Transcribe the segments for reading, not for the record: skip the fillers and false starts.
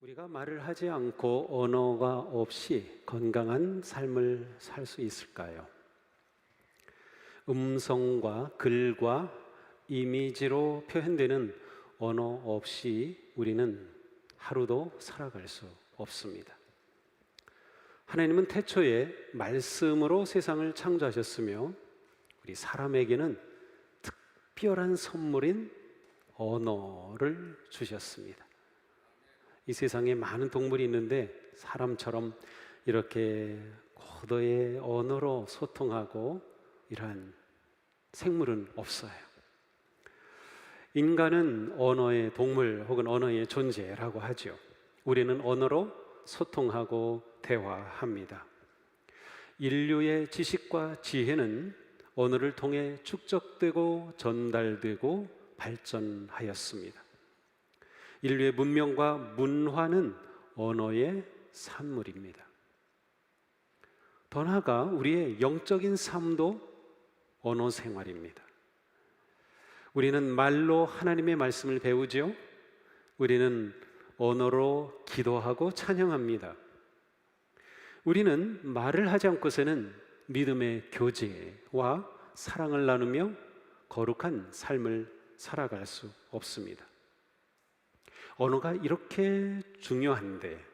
우리가 말을 하지 않고 언어가 없이 건강한 삶을 살 수 있을까요? 음성과 글과 이미지로 표현되는 언어 없이 우리는 하루도 살아갈 수 없습니다. 하나님은 태초에 말씀으로 세상을 창조하셨으며 우리 사람에게는 특별한 선물인 언어를 주셨습니다. 이 세상에 많은 동물이 있는데 사람처럼 이렇게 고도의 언어로 소통하고 이러한 생물은 없어요. 인간은 언어의 동물 혹은 언어의 존재라고 하죠. 우리는 언어로 소통하고 대화합니다. 인류의 지식과 지혜는 언어를 통해 축적되고 전달되고 발전하였습니다. 인류의 문명과 문화는 언어의 산물입니다. 더 나아가 우리의 영적인 삶도 언어 생활입니다. 우리는 말로 하나님의 말씀을 배우죠. 우리는 언어로 기도하고 찬양합니다. 우리는 말을 하지 않고서는 믿음의 교제와 사랑을 나누며 거룩한 삶을 살아갈 수 없습니다. 언어가 이렇게 중요한데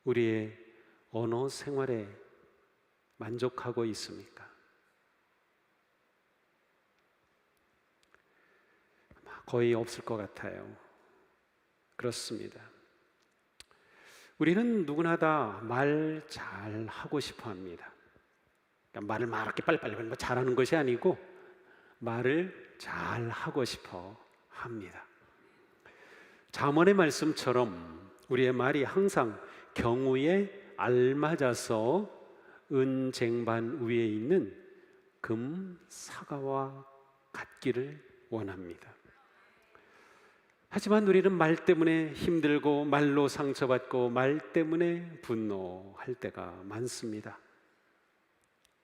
우리의 언어 생활에 만족하고 있습니까? 거의 없을 것 같아요. 그렇습니다. 우리는 누구나 다 말 잘하고 싶어 합니다. 그러니까 말을 막 이렇게 빨리빨리 잘하는 것이 아니고 말을 잘하고 싶어 합니다. 잠언의 말씀처럼 우리의 말이 항상 경우에 알맞아서 은쟁반 위에 있는 금 사과와 같기를 원합니다. 하지만 우리는 말 때문에 힘들고 말로 상처받고 말 때문에 분노할 때가 많습니다.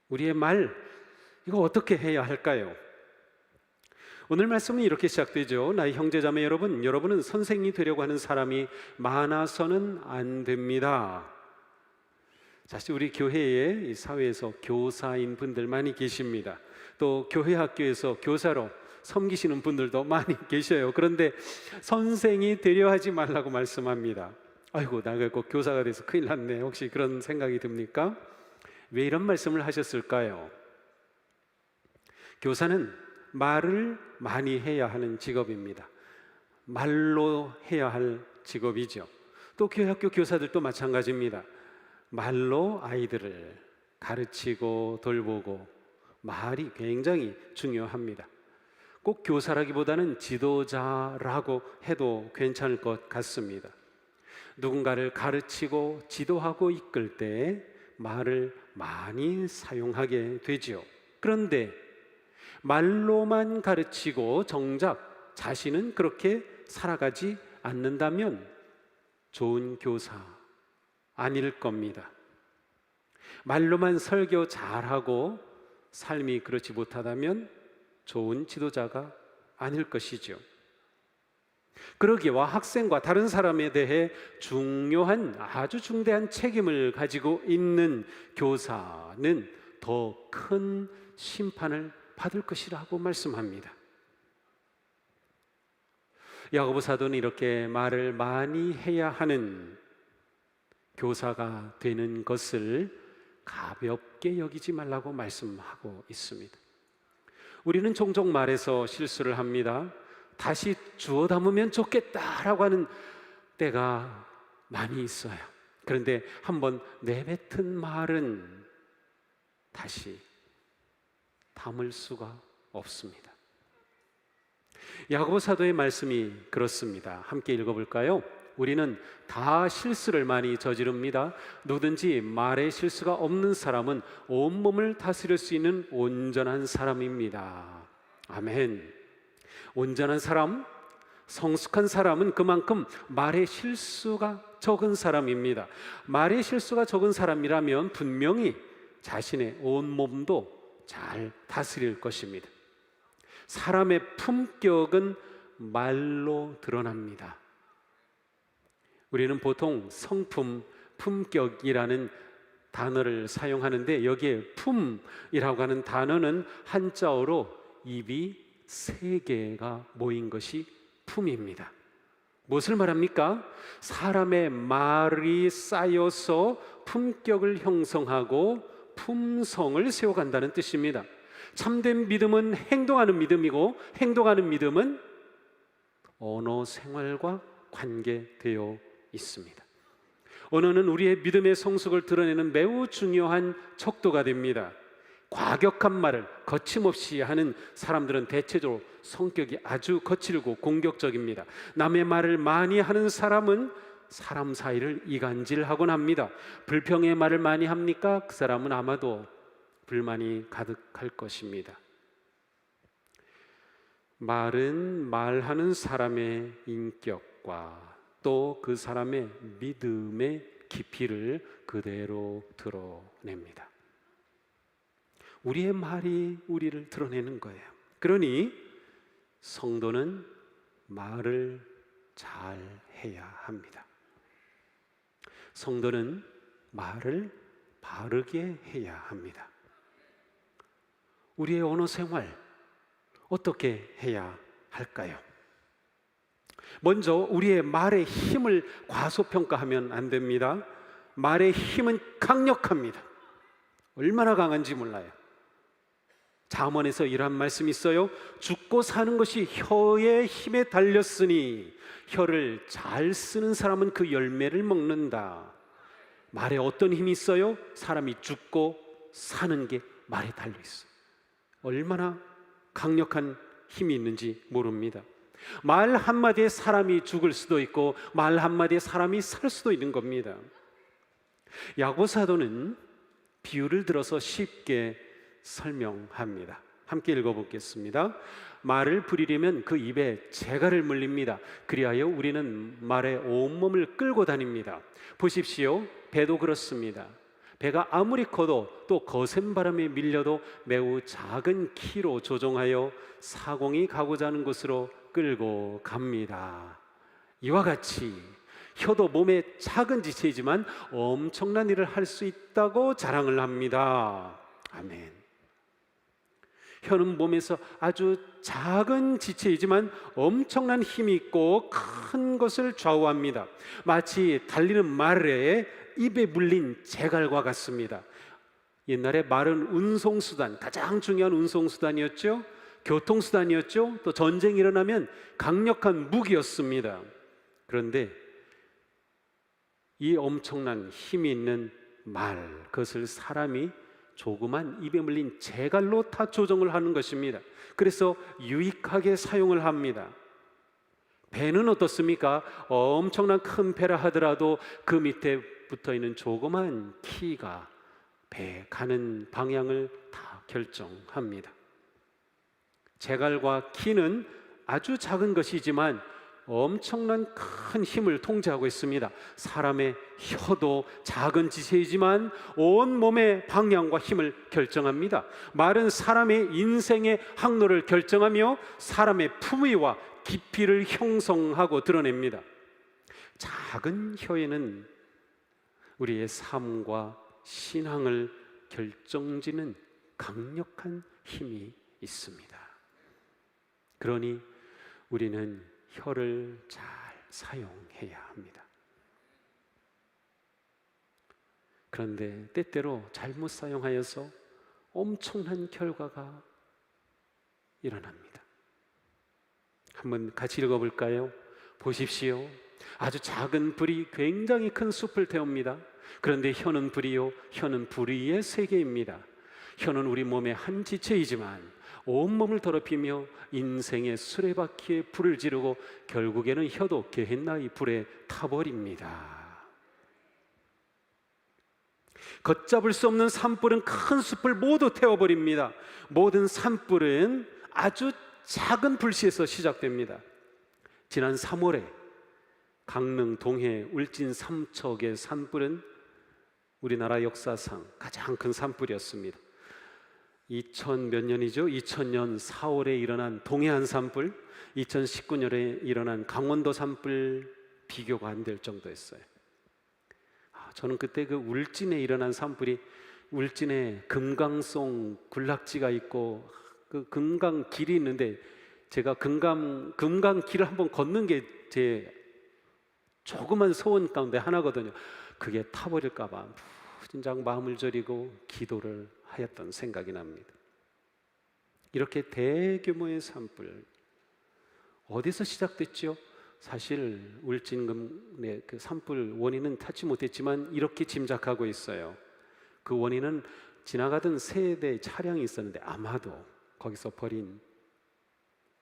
우리의 말, 이거 어떻게 해야 할까요? 오늘 말씀은 이렇게 시작되죠. 나의 형제자매 여러분, 여러분은 선생이 되려고 하는 사람이 많아서는 안 됩니다. 사실 우리 교회에 이 사회에서 교사인 분들 많이 계십니다. 또 교회 학교에서 교사로 섬기시는 분들도 많이 계셔요. 그런데 선생이 되려 하지 말라고 말씀합니다. 아이고, 내가 꼭 교사가 돼서 큰일 났네. 혹시 그런 생각이 듭니까? 왜 이런 말씀을 하셨을까요? 교사는 말을 많이 해야 하는 직업입니다. 말로 해야 할 직업이죠. 또 교회학교 교사들도 마찬가지입니다. 말로 아이들을 가르치고 돌보고 말이 굉장히 중요합니다. 꼭 교사라기보다는 지도자라고 해도 괜찮을 것 같습니다. 누군가를 가르치고 지도하고 이끌 때 말을 많이 사용하게 되죠. 그런데 말로만 가르치고 정작 자신은 그렇게 살아가지 않는다면 좋은 교사 아닐 겁니다. 말로만 설교 잘하고 삶이 그렇지 못하다면 좋은 지도자가 아닐 것이죠. 그러기와 학생과 다른 사람에 대해 중요한 아주 중대한 책임을 가지고 있는 교사는 더 큰 심판을 받을 것이라고 말씀합니다. 야고보 사도는 이렇게 말을 많이 해야 하는 교사가 되는 것을 가볍게 여기지 말라고 말씀하고 있습니다. 우리는 종종 말해서 실수를 합니다. 다시 주워 담으면 좋겠다라고 하는 때가 많이 있어요. 그런데 한번 내뱉은 말은 다시 담을 수가 없습니다. 야고보 사도의 말씀이 그렇습니다. 함께 읽어볼까요? 우리는 다 실수를 많이 저지릅니다. 누구든지 말에 실수가 없는 사람은 온몸을 다스릴 수 있는 온전한 사람입니다. 아멘. 온전한 사람, 성숙한 사람은 그만큼 말에 실수가 적은 사람입니다. 말에 실수가 적은 사람이라면 분명히 자신의 온몸도 잘 다스릴 것입니다. 사람의 품격은 말로 드러납니다. 우리는 보통 성품, 품격이라는 단어를 사용하는데 여기에 품이라고 하는 단어는 한자어로 입이 세 개가 모인 것이 품입니다. 무엇을 말합니까? 사람의 말이 쌓여서 품격을 형성하고 품성을 세워간다는 뜻입니다. 참된 믿음은 행동하는 믿음이고, 행동하는 믿음은 언어 생활과 관계되어 있습니다. 언어는 우리의 믿음의 성숙을 드러내는 매우 중요한 척도가 됩니다. 과격한 말을 거침없이 하는 사람들은 대체적으로 성격이 아주 거칠고 공격적입니다. 남의 말을 많이 하는 사람은 사람 사이를 이간질하곤 합니다. 불평의 말을 많이 합니까? 그 사람은 아마도 불만이 가득할 것입니다. 말은 말하는 사람의 인격과 또 그 사람의 믿음의 깊이를 그대로 드러냅니다. 우리의 말이 우리를 드러내는 거예요. 그러니 성도는 말을 잘 해야 합니다. 성도는 말을 바르게 해야 합니다. 우리의 언어 생활 어떻게 해야 할까요? 먼저 우리의 말의 힘을 과소평가하면 안 됩니다. 말의 힘은 강력합니다. 얼마나 강한지 몰라요. 잠언에서 이러한 말씀이 있어요. 죽고 사는 것이 혀의 힘에 달렸으니 혀를 잘 쓰는 사람은 그 열매를 먹는다. 말에 어떤 힘이 있어요? 사람이 죽고 사는 게 말에 달려 있어요. 얼마나 강력한 힘이 있는지 모릅니다. 말 한마디에 사람이 죽을 수도 있고 말 한마디에 사람이 살 수도 있는 겁니다. 야고 사도는 비유를 들어서 쉽게 설명합니다. 함께 읽어보겠습니다. 말을 부리려면 그 입에 재갈을 물립니다. 그리하여 우리는 말에 온몸을 끌고 다닙니다. 보십시오. 배도 그렇습니다. 배가 아무리 커도 또 거센 바람에 밀려도 매우 작은 키로 조종하여 사공이 가고자 하는 곳으로 끌고 갑니다. 이와 같이 혀도 몸의 작은 지체이지만 엄청난 일을 할 수 있다고 자랑을 합니다. 아멘. 혀는 몸에서 아주 작은 지체이지만 엄청난 힘이 있고 큰 것을 좌우합니다. 마치 달리는 말에 입에 물린 재갈과 같습니다. 옛날에 말은 운송수단, 가장 중요한 운송수단이었죠. 교통수단이었죠. 또 전쟁이 일어나면 강력한 무기였습니다. 그런데 이 엄청난 힘이 있는 말, 그것을 사람이 조그만 입에 물린 재갈로 다 조정을 하는 것입니다. 그래서 유익하게 사용을 합니다. 배는 어떻습니까? 엄청난 큰 배라 하더라도 그 밑에 붙어있는 조그만 키가 배 가는 방향을 다 결정합니다. 재갈과 키는 아주 작은 것이지만 엄청난 큰 힘을 통제하고 있습니다. 사람의 혀도 작은 지체이지만 온 몸의 방향과 힘을 결정합니다. 말은 사람의 인생의 항로를 결정하며 사람의 품위와 깊이를 형성하고 드러냅니다. 작은 혀에는 우리의 삶과 신앙을 결정짓는 강력한 힘이 있습니다. 그러니 우리는 혀를 잘 사용해야 합니다. 그런데 때때로 잘못 사용하여서 엄청난 결과가 일어납니다. 한번 같이 읽어볼까요? 보십시오. 아주 작은 불이 굉장히 큰 숲을 태웁니다. 그런데 혀는 불이요, 혀는 불의의 세계입니다. 혀는 우리 몸의 한 지체이지만 온몸을 더럽히며 인생의 수레바퀴에 불을 지르고 결국에는 혀도 게헨나 이 불에 타버립니다. 걷잡을 수 없는 산불은 큰 숲을 모두 태워버립니다. 모든 산불은 아주 작은 불씨에서 시작됩니다. 지난 3월에 강릉 동해 울진 삼척의 산불은 우리나라 역사상 가장 큰 산불이었습니다. 2000몇 년이죠? 2000년 4월에 일어난 동해안 산불, 2019년에 일어난 강원도 산불 비교가 안 될 정도였어요. 저는 그때 그 울진에 일어난 산불이, 울진에 금강송 군락지가 있고 그 금강길이 있는데, 제가 금강길을 한번 걷는 게 제 조그만 소원 가운데 하나거든요. 그게 타버릴까 봐 진작 마음을 졸이고 기도를 하였던 생각이 납니다. 이렇게 대규모의 산불, 어디서 시작됐죠? 사실 울진금의 그 산불 원인은 찾지 못했지만 이렇게 짐작하고 있어요. 그 원인은 지나가던 세대 차량이 있었는데 아마도 거기서 버린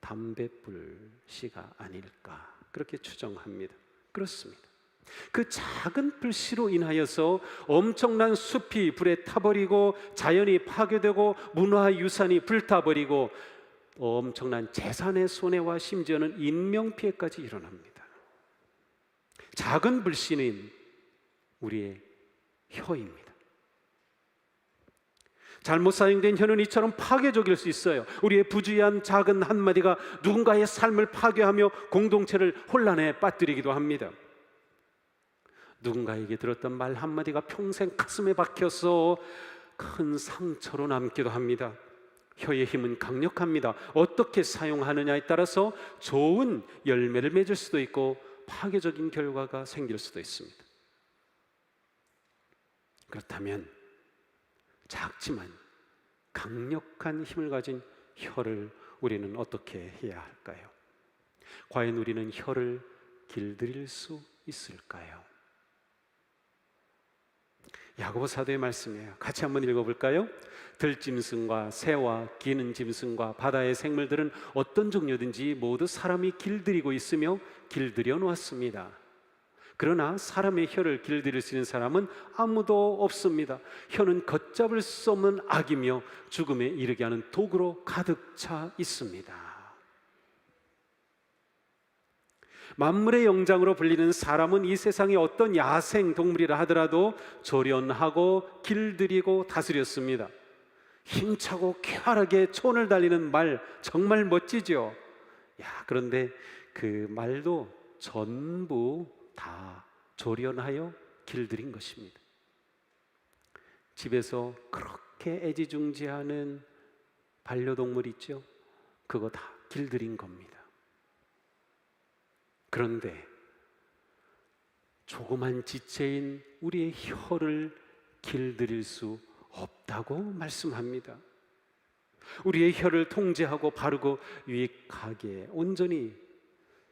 담뱃불씨가 아닐까, 그렇게 추정합니다. 그렇습니다. 그 작은 불씨로 인하여서 엄청난 숲이 불에 타버리고 자연이 파괴되고 문화유산이 불타버리고 엄청난 재산의 손해와 심지어는 인명피해까지 일어납니다. 작은 불씨는 우리의 혀입니다. 잘못 사용된 혀는 이처럼 파괴적일 수 있어요. 우리의 부주의한 작은 한마디가 누군가의 삶을 파괴하며 공동체를 혼란에 빠뜨리기도 합니다. 누군가에게 들었던 말 한마디가 평생 가슴에 박혀서 큰 상처로 남기도 합니다. 혀의 힘은 강력합니다. 어떻게 사용하느냐에 따라서 좋은 열매를 맺을 수도 있고 파괴적인 결과가 생길 수도 있습니다. 그렇다면 작지만 강력한 힘을 가진 혀를 우리는 어떻게 해야 할까요? 과연 우리는 혀를 길들일 수 있을까요? 야고보 사도의 말씀이에요. 같이 한번 읽어볼까요? 들짐승과 새와 기는 짐승과 바다의 생물들은 어떤 종류든지 모두 사람이 길들이고 있으며 길들여 놓았습니다. 그러나 사람의 혀를 길들일 수 있는 사람은 아무도 없습니다. 혀는 걷잡을 수 없는 악이며 죽음에 이르게 하는 독으로 가득 차 있습니다. 만물의 영장으로 불리는 사람은 이 세상의 어떤 야생 동물이라 하더라도 조련하고 길들이고 다스렸습니다. 힘차고 쾌활하게 촌을 달리는 말, 정말 멋지죠? 그런데 그 말도 전부 다 조련하여 길들인 것입니다. 집에서 그렇게 애지중지하는 반려동물 있죠? 그거 다 길들인 겁니다. 그런데 조그만 지체인 우리의 혀를 길들일 수 없다고 말씀합니다. 우리의 혀를 통제하고 바르고 유익하게 온전히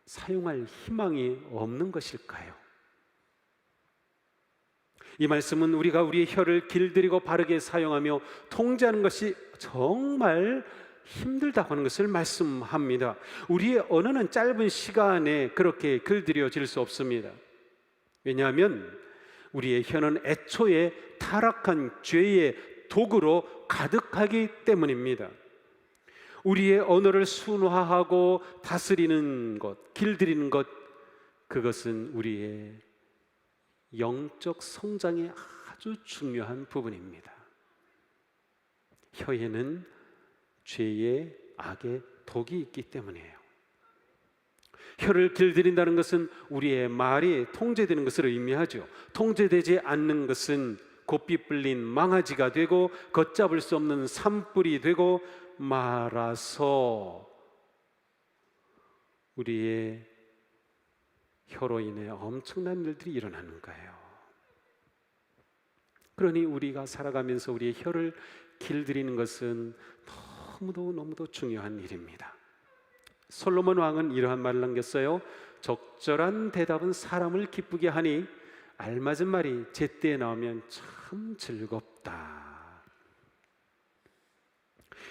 사용할 희망이 없는 것일까요? 이 말씀은 우리가 우리의 혀를 길들이고 바르게 사용하며 통제하는 것이 정말 힘들다고 하는 것을 말씀합니다. 우리의 언어는 짧은 시간에 그렇게 길들여질 수 없습니다. 왜냐하면 우리의 혀는 애초에 타락한 죄의 독으로 가득하기 때문입니다. 우리의 언어를 순화하고 다스리는 것, 길들이는 것, 그것은 우리의 영적 성장에 아주 중요한 부분입니다. 혀에는 죄의 악의 독이 있기 때문이에요. 혀를 길들인다는 것은 우리의 말이 통제되는 것을 의미하죠. 통제되지 않는 것은 곱비 불린 망아지가 되고 걷잡을 수 없는 산불이 되고 말아서 우리의 혀로 인해 엄청난 일들이 일어나는 거예요. 그러니 우리가 살아가면서 우리의 혀를 길들이는 것은 너무도 중요한 일입니다. 솔로몬 왕은 이러한 말을 남겼어요. 적절한 대답은 사람을 기쁘게 하니 알맞은 말이 제때에 나오면 참 즐겁다.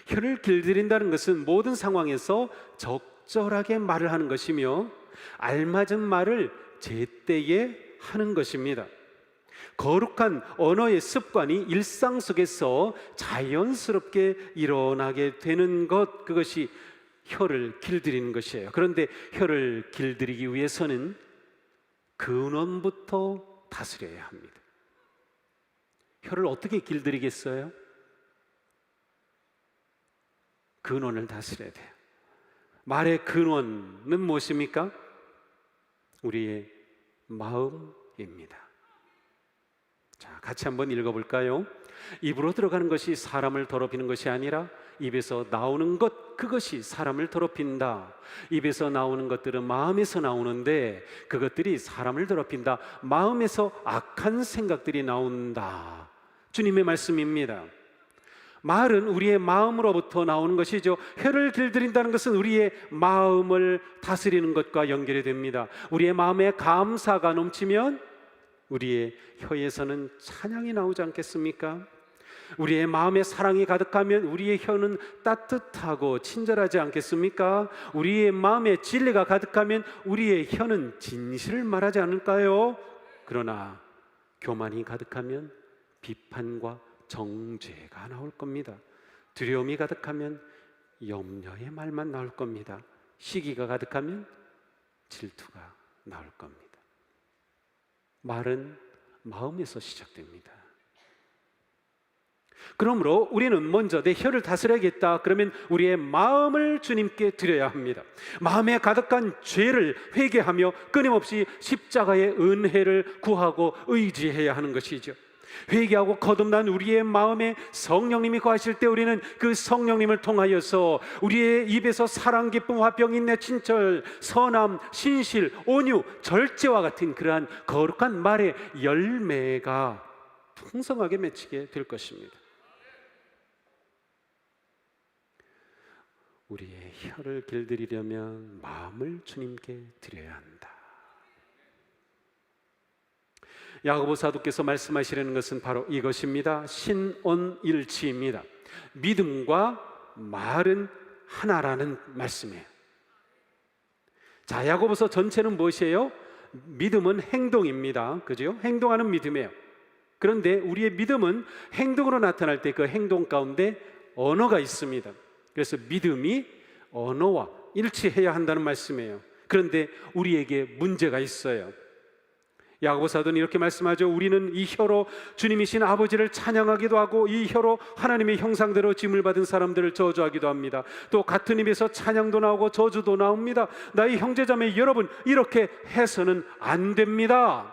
혀를 길들인다는 것은 모든 상황에서 적절하게 말을 하는 것이며 알맞은 말을 제때에 하는 것입니다. 거룩한 언어의 습관이 일상 속에서 자연스럽게 일어나게 되는 것, 그것이 혀를 길들이는 것이에요. 그런데 혀를 길들이기 위해서는 근원부터 다스려야 합니다. 혀를 어떻게 길들이겠어요? 근원을 다스려야 돼요. 말의 근원은 무엇입니까? 우리의 마음입니다. 자, 같이 한번 읽어볼까요? 입으로 들어가는 것이 사람을 더럽히는 것이 아니라 입에서 나오는 것, 그것이 사람을 더럽힌다. 입에서 나오는 것들은 마음에서 나오는데 그것들이 사람을 더럽힌다. 마음에서 악한 생각들이 나온다. 주님의 말씀입니다. 말은 우리의 마음으로부터 나오는 것이죠. 혀를 길들인다는 것은 우리의 마음을 다스리는 것과 연결이 됩니다. 우리의 마음에 감사가 넘치면 우리의 혀에서는 찬양이 나오지 않겠습니까? 우리의 마음에 사랑이 가득하면 우리의 혀는 따뜻하고 친절하지 않겠습니까? 우리의 마음에 진리가 가득하면 우리의 혀는 진실을 말하지 않을까요? 그러나 교만이 가득하면 비판과 정죄가 나올 겁니다. 두려움이 가득하면 염려의 말만 나올 겁니다. 시기가 가득하면 질투가 나올 겁니다. 말은 마음에서 시작됩니다. 그러므로 우리는 먼저 내 혀를 다스려야겠다. 그러면 우리의 마음을 주님께 드려야 합니다. 마음에 가득한 죄를 회개하며 끊임없이 십자가의 은혜를 구하고 의지해야 하는 것이죠. 회개하고 거듭난 우리의 마음에 성령님이 거하실 때 우리는 그 성령님을 통하여서 우리의 입에서 사랑, 기쁨, 화평, 인내, 친절, 선함, 신실, 온유, 절제와 같은 그러한 거룩한 말의 열매가 풍성하게 맺히게 될 것입니다. 우리의 혀를 길들이려면 마음을 주님께 드려야 한다. 야고보 사도께서 말씀하시려는 것은 바로 이것입니다. 신온일치입니다. 믿음과 말은 하나라는 말씀이에요. 자, 야고보서 전체는 무엇이에요? 믿음은 행동입니다. 그죠? 행동하는 믿음이에요. 그런데 우리의 믿음은 행동으로 나타날 때 그 행동 가운데 언어가 있습니다. 그래서 믿음이 언어와 일치해야 한다는 말씀이에요. 그런데 우리에게 문제가 있어요. 야고보 사도는 이렇게 말씀하죠. 우리는 이 혀로 주님이신 아버지를 찬양하기도 하고 이 혀로 하나님의 형상대로 짐을 받은 사람들을 저주하기도 합니다. 또 같은 입에서 찬양도 나오고 저주도 나옵니다. 나의 형제자매 여러분, 이렇게 해서는 안 됩니다.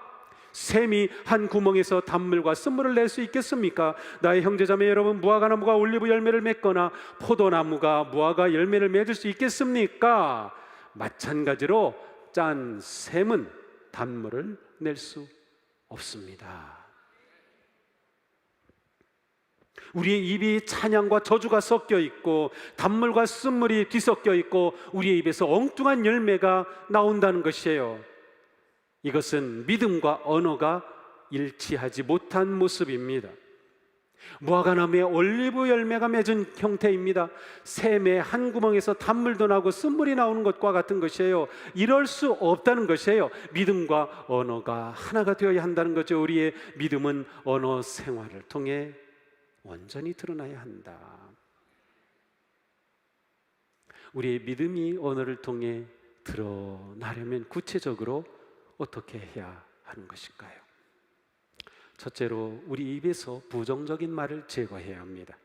샘이 한 구멍에서 단물과 쓴물을 낼 수 있겠습니까? 나의 형제자매 여러분, 무화과 나무가 올리브 열매를 맺거나 포도나무가 무화과 열매를 맺을 수 있겠습니까? 마찬가지로 짠 샘은 단물을 낼 수 없습니다. 우리의 입이 찬양과 저주가 섞여 있고 단물과 쓴물이 뒤섞여 있고 우리의 입에서 엉뚱한 열매가 나온다는 것이에요. 이것은 믿음과 언어가 일치하지 못한 모습입니다. 무화과나무에 올리브 열매가 맺은 형태입니다. 샘의 한 구멍에서 단물도 나고 쓴물이 나오는 것과 같은 것이에요. 이럴 수 없다는 것이에요. 믿음과 언어가 하나가 되어야 한다는 거죠. 우리의 믿음은 언어 생활을 통해 온전히 드러나야 한다. 우리의 믿음이 언어를 통해 드러나려면 구체적으로 어떻게 해야 하는 것일까요? 첫째로 우리 입에서 부정적인 말을 제거해야 합니다.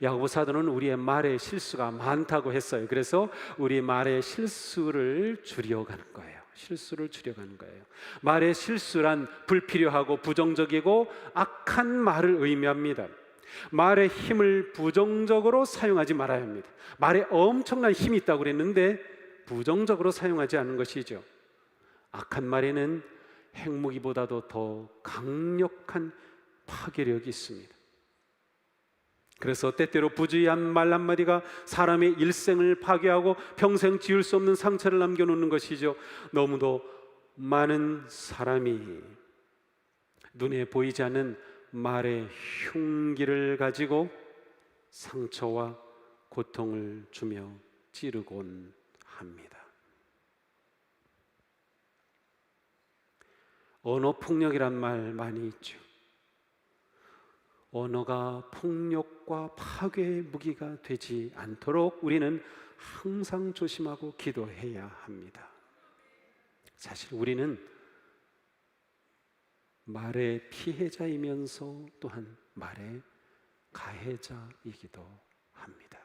야고보 사도는 우리의 말에 실수가 많다고 했어요. 그래서 우리 말의 실수를 줄여가는 거예요. 실수를 줄여가는 거예요. 말의 실수란 불필요하고 부정적이고 악한 말을 의미합니다. 말의 힘을 부정적으로 사용하지 말아야 합니다. 말에 엄청난 힘이 있다고 그랬는데 부정적으로 사용하지 않는 것이죠. 악한 말에는 핵무기보다도 더 강력한 파괴력이 있습니다. 그래서 때때로 부주의한 말 한마디가 사람의 일생을 파괴하고 평생 지울 수 없는 상처를 남겨놓는 것이죠. 너무도 많은 사람이 눈에 보이지 않는 말의 흉기를 가지고 상처와 고통을 주며 찌르곤 합니다. 언어 폭력이란 말 많이 있죠. 언어가 폭력과 파괴의 무기가 되지 않도록 우리는 항상 조심하고 기도해야 합니다. 사실 우리는 말의 피해자이면서 또한 말의 가해자이기도 합니다.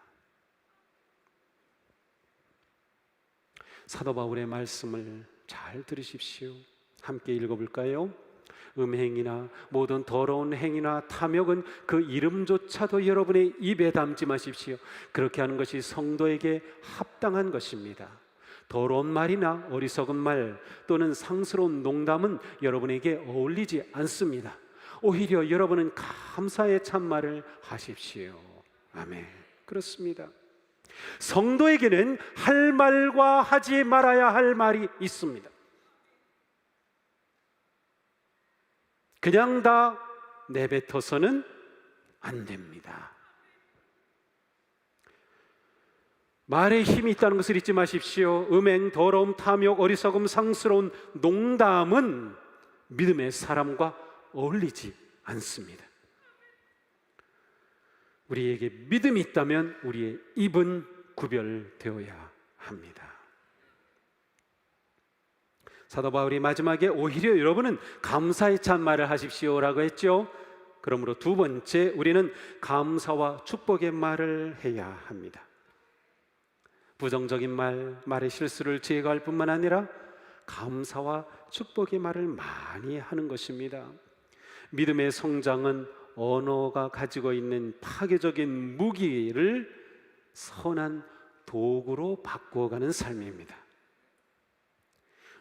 사도 바울의 말씀을 잘 들으십시오. 함께 읽어볼까요? 음행이나 모든 더러운 행위나 탐욕은 그 이름조차도 여러분의 입에 담지 마십시오. 그렇게 하는 것이 성도에게 합당한 것입니다. 더러운 말이나 어리석은 말 또는 상스러운 농담은 여러분에게 어울리지 않습니다. 오히려 여러분은 감사의 참말을 하십시오. 아멘. 그렇습니다. 성도에게는 할 말과 하지 말아야 할 말이 있습니다. 그냥 다 내뱉어서는 안 됩니다. 말에 힘이 있다는 것을 잊지 마십시오. 음행, 더러움, 탐욕, 어리석음, 상스러운 농담은 믿음의 사람과 어울리지 않습니다. 우리에게 믿음이 있다면 우리의 입은 구별되어야 합니다. 사도 바울이 마지막에 오히려 여러분은 감사의 참말을 하십시오라고 했죠. 그러므로 두 번째, 우리는 감사와 축복의 말을 해야 합니다. 부정적인 말의 실수를 제거할 뿐만 아니라 감사와 축복의 말을 많이 하는 것입니다. 믿음의 성장은 언어가 가지고 있는 파괴적인 무기를 선한 도구로 바꾸어가는 삶입니다.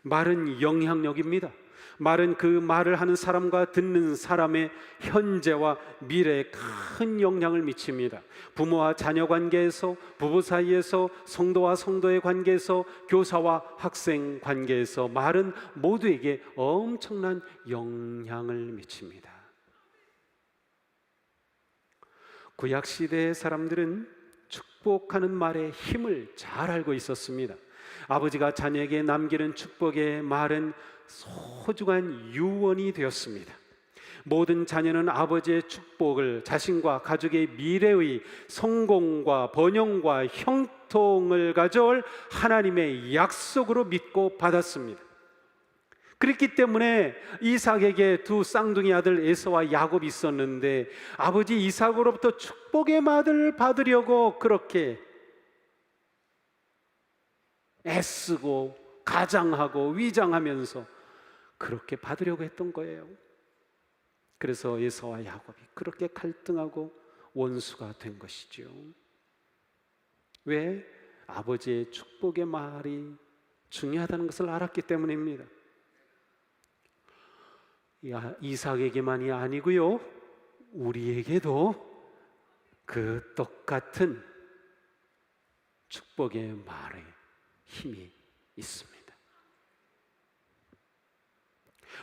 말은 영향력입니다. 말은 그 말을 하는 사람과 듣는 사람의 현재와 미래에 큰 영향을 미칩니다. 부모와 자녀 관계에서, 부부 사이에서, 성도와 성도의 관계에서, 교사와 학생 관계에서 말은 모두에게 엄청난 영향을 미칩니다. 구약시대의 사람들은 축복하는 말의 힘을 잘 알고 있었습니다. 아버지가 자녀에게 남기는 축복의 말은 소중한 유언이 되었습니다. 모든 자녀는 아버지의 축복을 자신과 가족의 미래의 성공과 번영과 형통을 가져올 하나님의 약속으로 믿고 받았습니다. 그렇기 때문에 이삭에게 두 쌍둥이 아들 에서와 야곱이 있었는데 아버지 이삭으로부터 축복의 말을 받으려고 그렇게 애쓰고 가장하고 위장하면서 그렇게 받으려고 했던 거예요. 그래서 에서와 야곱이 그렇게 갈등하고 원수가 된 것이죠. 왜? 아버지의 축복의 말이 중요하다는 것을 알았기 때문입니다. 이삭에게만이 아니고요, 우리에게도 그 똑같은 축복의 말에 힘이 있습니다.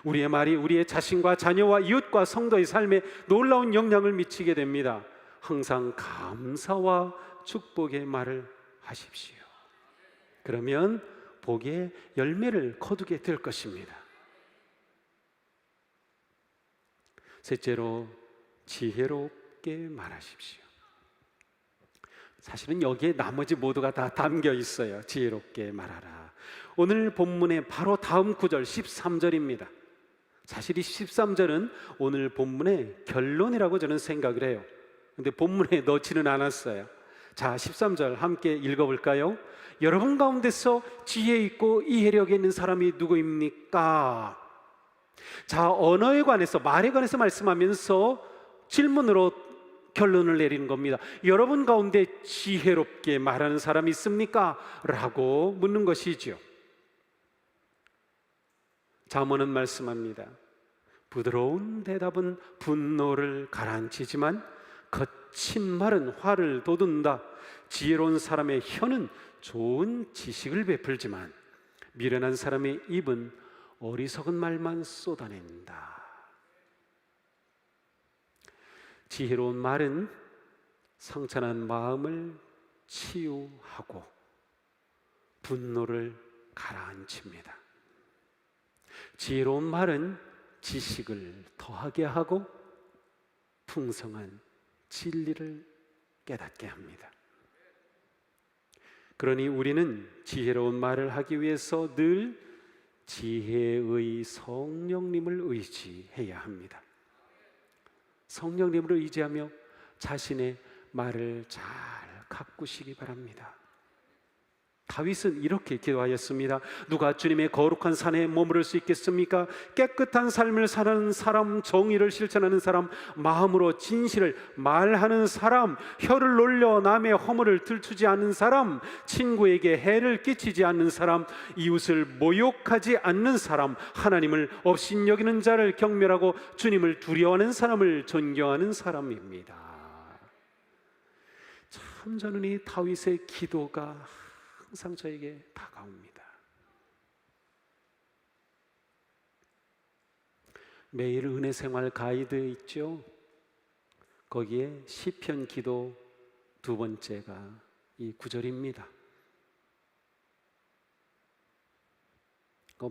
우리의 말이 우리의 자신과 자녀와 이웃과 성도의 삶에 놀라운 영향을 미치게 됩니다. 항상 감사와 축복의 말을 하십시오. 그러면 복의 열매를 거두게 될 것입니다. 셋째로, 지혜롭게 말하십시오. 사실은 여기에 나머지 모두가 다 담겨 있어요. 지혜롭게 말하라. 오늘 본문의 바로 다음 구절 13절입니다. 사실 이 13절은 오늘 본문의 결론이라고 저는 생각을 해요. 근데 본문에 넣지는 않았어요. 자, 13절 함께 읽어볼까요? 여러분 가운데서 지혜 있고 이해력 있는 사람이 누구입니까? 자, 언어에 관해서, 말에 관해서 말씀하면서 질문으로 결론을 내리는 겁니다. 여러분 가운데 지혜롭게 말하는 사람이 있습니까? 라고 묻는 것이죠. 잠언은 말씀합니다. 부드러운 대답은 분노를 가라앉히지만 거친 말은 화를 돋운다. 지혜로운 사람의 혀는 좋은 지식을 베풀지만 미련한 사람의 입은 어리석은 말만 쏟아낸다. 지혜로운 말은 상처난 마음을 치유하고 분노를 가라앉힙니다. 지혜로운 말은 지식을 더하게 하고 풍성한 진리를 깨닫게 합니다. 그러니 우리는 지혜로운 말을 하기 위해서 늘 지혜의 성령님을 의지해야 합니다. 성령님을 의지하며 자신의 말을 잘 가꾸시기 바랍니다. 다윗은 이렇게 기도하였습니다. 누가 주님의 거룩한 산에 머무를 수 있겠습니까? 깨끗한 삶을 사는 사람, 정의를 실천하는 사람, 마음으로 진실을 말하는 사람, 혀를 놀려 남의 허물을 들추지 않는 사람, 친구에게 해를 끼치지 않는 사람, 이웃을 모욕하지 않는 사람, 하나님을 업신여기는 자를 경멸하고 주님을 두려워하는 사람을 존경하는 사람입니다. 참 저는 이 다윗의 기도가 항상 저에게 다가옵니다. 매일 은혜 생활 가이드 있죠? 거기에 시편 기도 두 번째가 이 구절입니다.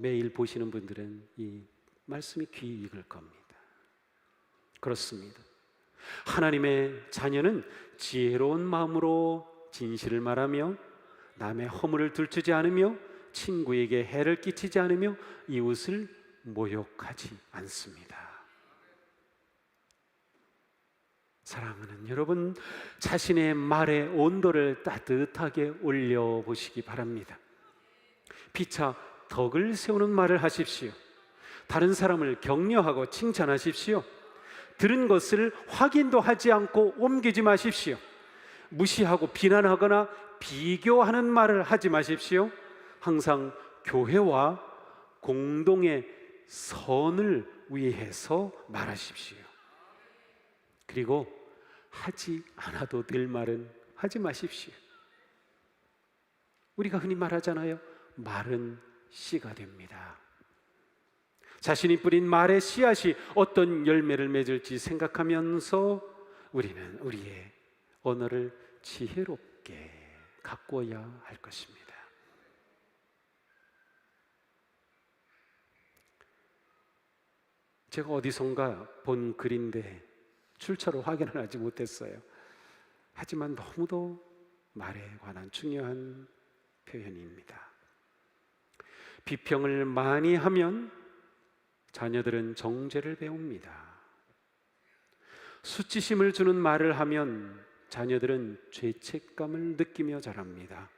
매일 보시는 분들은 이 말씀이 귀 익을 겁니다. 그렇습니다. 하나님의 자녀는 지혜로운 마음으로 진실을 말하며 남의 허물을 들추지 않으며 친구에게 해를 끼치지 않으며 이웃을 모욕하지 않습니다. 사랑하는 여러분, 자신의 말의 온도를 따뜻하게 올려보시기 바랍니다. 피차 덕을 세우는 말을 하십시오. 다른 사람을 격려하고 칭찬하십시오. 들은 것을 확인도 하지 않고 옮기지 마십시오. 무시하고 비난하거나 비교하는 말을 하지 마십시오. 항상 교회와 공동의 선을 위해서 말하십시오. 그리고 하지 않아도 될 말은 하지 마십시오. 우리가 흔히 말하잖아요. 말은 씨가 됩니다. 자신이 뿌린 말의 씨앗이 어떤 열매를 맺을지 생각하면서 우리는 우리의 언어를 지혜롭게 가꿔야 할 것입니다. 제가 어디선가 본 글인데 출처를 확인을 하지 못했어요. 하지만 너무도 말에 관한 중요한 표현입니다. 비평을 많이 하면 자녀들은 정죄를 배웁니다. 수치심을 주는 말을 하면 자녀들은 죄책감을 느끼며 자랍니다.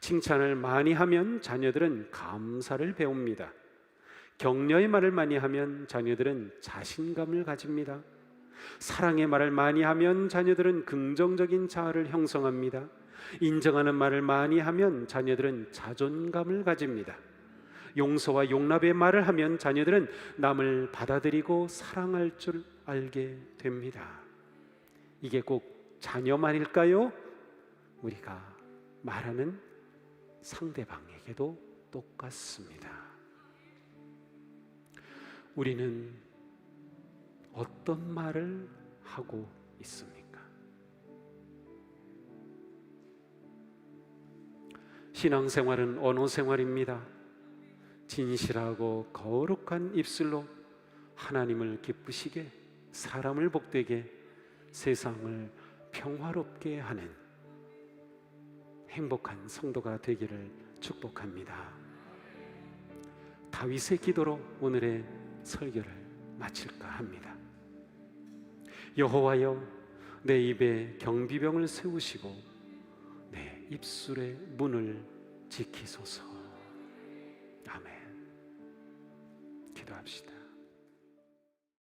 칭찬을 많이 하면 자녀들은 감사를 배웁니다. 격려의 말을 많이 하면 자녀들은 자신감을 가집니다. 사랑의 말을 많이 하면 자녀들은 긍정적인 자아를 형성합니다. 인정하는 말을 많이 하면 자녀들은 자존감을 가집니다. 용서와 용납의 말을 하면 자녀들은 남을 받아들이고 사랑할 줄 알게 됩니다. 이게 꼭 자녀만일까요? 우리가 말하는 상대방에게도 똑같습니다. 우리는 어떤 말을 하고 있습니까? 신앙생활은 언어생활입니다. 진실하고 거룩한 입술로 하나님을 기쁘시게, 사람을 복되게, 세상을 평화롭게 하는 행복한 성도가 되기를 축복합니다. 다윗의 기도로 오늘의 설교를 마칠까 합니다. 여호와여, 내 입에 경비병을 세우시고 내 입술의 문을 지키소서. 아멘. 기도합시다.